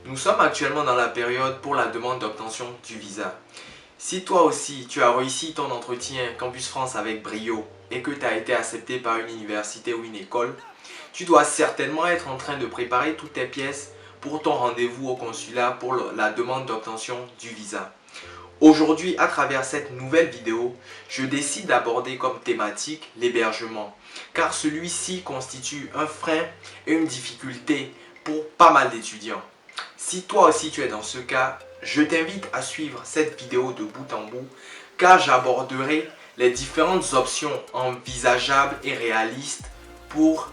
Nous sommes actuellement dans la période pour la demande d'obtention du visa. Si toi aussi tu as réussi ton entretien Campus France avec brio et que tu as été accepté par une université ou une école, tu dois certainement être en train de préparer toutes tes pièces pour ton rendez-vous au consulat pour la demande d'obtention du visa. Aujourd'hui, à travers cette nouvelle vidéo, je décide d'aborder comme thématique l'hébergement, car celui-ci constitue un frein et une difficulté pour pas mal d'étudiants. Si toi aussi tu es dans ce cas, je t'invite à suivre cette vidéo de bout en bout, car j'aborderai les différentes options envisageables et réalistes pour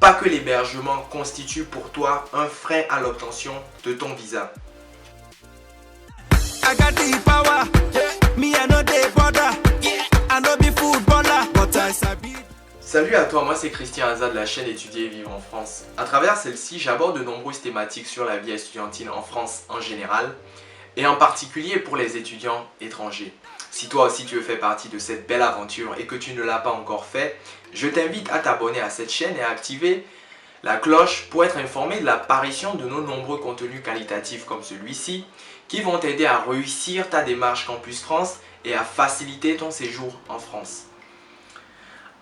pas que l'hébergement constitue pour toi un frein à l'obtention de ton visa. I got the power, yeah. Me I know the border, yeah. I know be footballer, but I sabi. Salut à toi, moi c'est Christian Azad de la chaîne Étudier et Vivre en France. À travers celle-ci, j'aborde de nombreuses thématiques sur la vie estudiantine en France en général et en particulier pour les étudiants étrangers. Si toi aussi tu veux faire partie de cette belle aventure et que tu ne l'as pas encore fait, je t'invite à t'abonner à cette chaîne et à activer la cloche pour être informé de l'apparition de nos nombreux contenus qualitatifs comme celui-ci qui vont t'aider à réussir ta démarche Campus France et à faciliter ton séjour en France.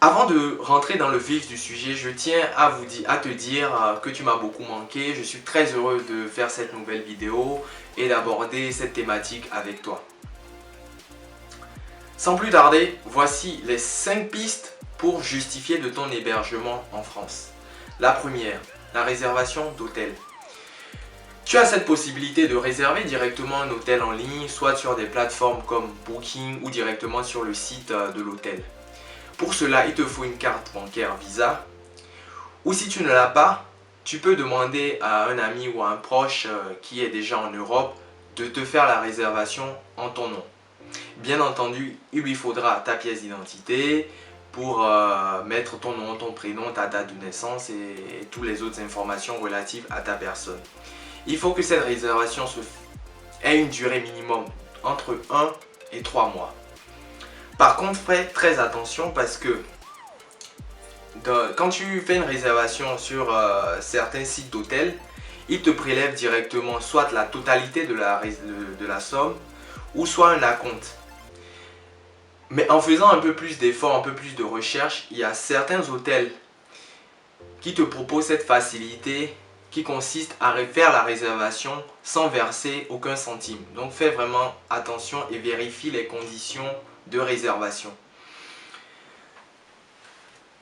Avant de rentrer dans le vif du sujet, je tiens à te dire que tu m'as beaucoup manqué. Je suis très heureux de faire cette nouvelle vidéo et d'aborder cette thématique avec toi. Sans plus tarder, voici les 5 pistes pour justifier de ton hébergement en France. La première, la réservation d'hôtel. Tu as cette possibilité de réserver directement un hôtel en ligne, soit sur des plateformes comme Booking ou directement sur le site de l'hôtel. Pour cela, il te faut une carte bancaire Visa. Ou si tu ne l'as pas, tu peux demander à un ami ou à un proche qui est déjà en Europe de te faire la réservation en ton nom. Bien entendu, il lui faudra ta pièce d'identité pour mettre ton nom, ton prénom, ta date de naissance et toutes les autres informations relatives à ta personne. Il faut que cette réservation ait une durée minimum entre 1 et 3 mois. Par contre, fais très attention parce que quand tu fais une réservation sur certains sites d'hôtels, ils te prélèvent directement soit la totalité de la somme ou soit un acompte. Mais en faisant un peu plus d'efforts, un peu plus de recherche, il y a certains hôtels qui te proposent cette facilité qui consiste à faire la réservation sans verser aucun centime. Donc fais vraiment attention et vérifie les conditions de réservation.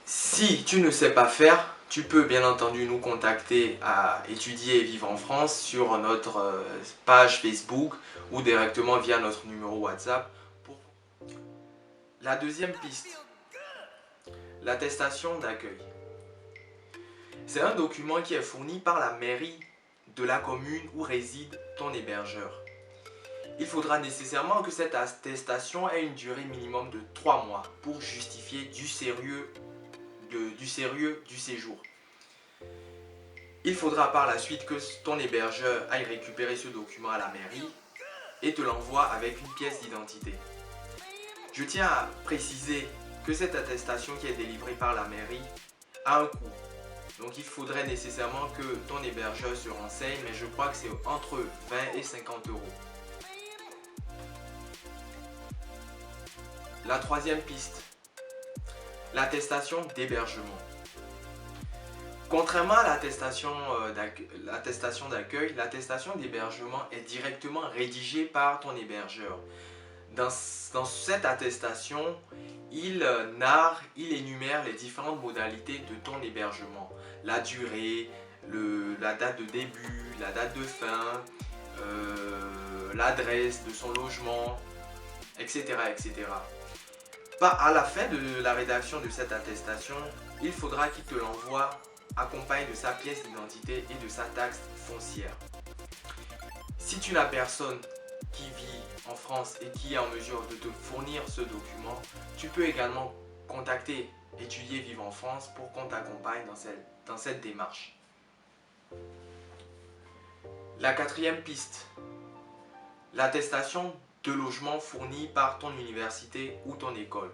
Si tu ne sais pas faire, tu peux bien entendu nous contacter à Étudier et Vivre en France sur notre page Facebook ou directement via notre numéro WhatsApp. La deuxième piste, l'attestation d'accueil. C'est un document qui est fourni par la mairie de la commune où réside ton hébergeur. Il faudra nécessairement que cette attestation ait une durée minimum de 3 mois pour justifier du sérieux du séjour. Il faudra par la suite que ton hébergeur aille récupérer ce document à la mairie et te l'envoie avec une pièce d'identité. Je tiens à préciser que cette attestation qui est délivrée par la mairie a un coût. Donc il faudrait nécessairement que ton hébergeur se renseigne, mais je crois que c'est entre 20 et 50 euros. La troisième piste, l'attestation d'hébergement. Contrairement à l'attestation d'accueil, l'attestation d'hébergement est directement rédigée par ton hébergeur. Dans cette attestation, il énumère les différentes modalités de ton hébergement. La durée, la date de début, la date de fin, l'adresse de son logement, etc. etc. À la fin de la rédaction de cette attestation, il faudra qu'il te l'envoie accompagné de sa pièce d'identité et de sa taxe foncière. Si tu n'as personne qui vit en France et qui est en mesure de te fournir ce document, tu peux également contacter Étudier Vivre en France pour qu'on t'accompagne dans cette démarche. La quatrième piste, l'attestation de logement fournie par ton université ou ton école.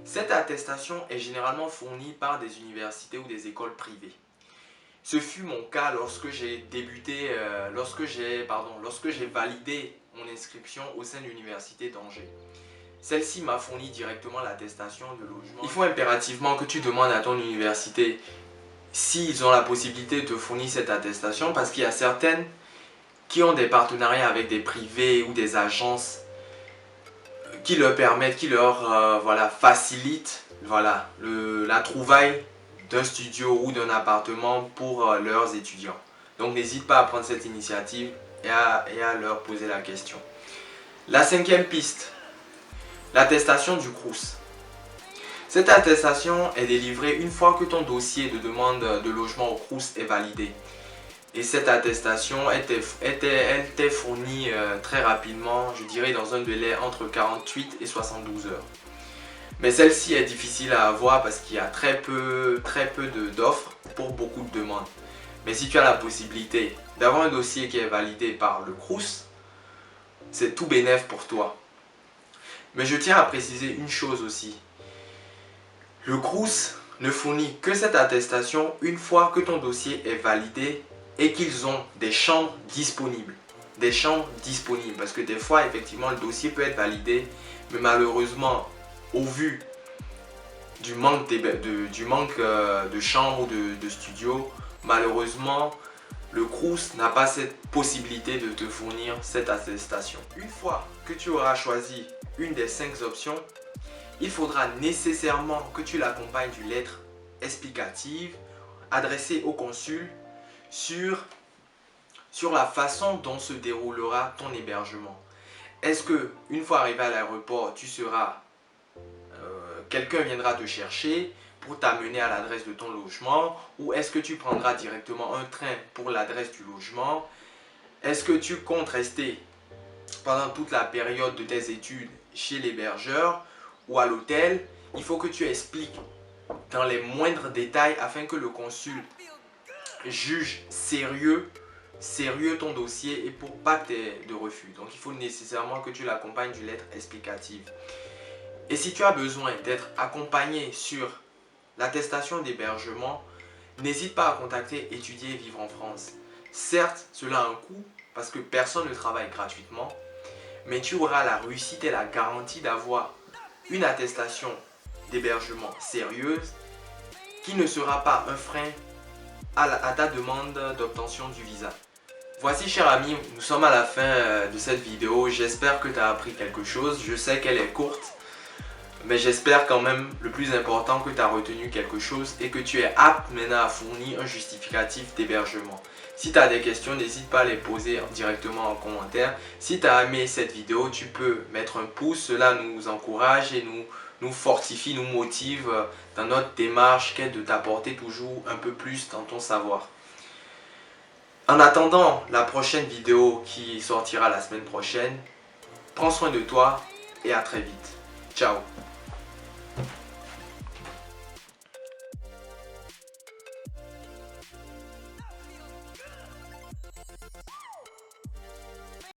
Cette attestation est généralement fournie par des universités ou des écoles privées. Ce fut mon cas lorsque j'ai débuté, lorsque j'ai validé mon inscription au sein de l'université d'Angers. Celle-ci m'a fourni directement l'attestation de logement. Il faut impérativement que tu demandes à ton université s'ils ont la possibilité de te fournir cette attestation, parce qu'il y a certaines qui ont des partenariats avec des privés ou des agences qui leur permettent, facilitent la trouvaille d'un studio ou d'un appartement pour leurs étudiants. Donc n'hésite pas à prendre cette initiative et à leur poser la question. La cinquième piste, l'attestation du Crous. Cette attestation est délivrée une fois que ton dossier de demande de logement au Crous est validé. Et cette attestation, elle t'est fournie très rapidement, je dirais dans un délai entre 48 et 72 heures. Mais celle-ci est difficile à avoir parce qu'il y a très peu d'offres pour beaucoup de demandes. Mais si tu as la possibilité d'avoir un dossier qui est validé par le Crous, c'est tout bénef pour toi. Mais je tiens à préciser une chose aussi. Le Crous ne fournit que cette attestation une fois que ton dossier est validé et qu'ils ont des chambres disponibles. Des chambres disponibles. Parce que des fois, effectivement, le dossier peut être validé, mais malheureusement, au vu du manque de chambres ou de studios, malheureusement, le Crous n'a pas cette possibilité de te fournir cette attestation. Une fois que tu auras choisi une des 5 options, il faudra nécessairement que tu l'accompagnes d'une lettre explicative adressée au consul sur la façon dont se déroulera ton hébergement. Est-ce que une fois arrivé à l'aéroport, quelqu'un viendra te chercher pour t'amener à l'adresse de ton logement, ou est-ce que tu prendras directement un train pour l'adresse du logement? Est-ce que tu comptes rester pendant toute la période de tes études chez l'hébergeur ou à l'hôtel? Il faut que tu expliques dans les moindres détails afin que le consul juge sérieux ton dossier et pour pas que tu aies de refus. Donc il faut nécessairement que tu l'accompagnes d'une lettre explicative. Et si tu as besoin d'être accompagné sur l'attestation d'hébergement, n'hésite pas à contacter Étudier et Vivre en France. Certes, cela a un coût parce que personne ne travaille gratuitement, mais tu auras la réussite et la garantie d'avoir une attestation d'hébergement sérieuse qui ne sera pas un frein à ta demande d'obtention du visa. Voici, cher ami, nous sommes à la fin de cette vidéo. J'espère que tu as appris quelque chose. Je sais qu'elle est courte, mais j'espère quand même, le plus important, que tu as retenu quelque chose et que tu es apte maintenant à fournir un justificatif d'hébergement. Si tu as des questions, n'hésite pas à les poser directement en commentaire. Si tu as aimé cette vidéo, tu peux mettre un pouce. Cela nous encourage et nous fortifie, nous motive dans notre démarche qui est de t'apporter toujours un peu plus dans ton savoir. En attendant la prochaine vidéo qui sortira la semaine prochaine, prends soin de toi et à très vite. Ciao.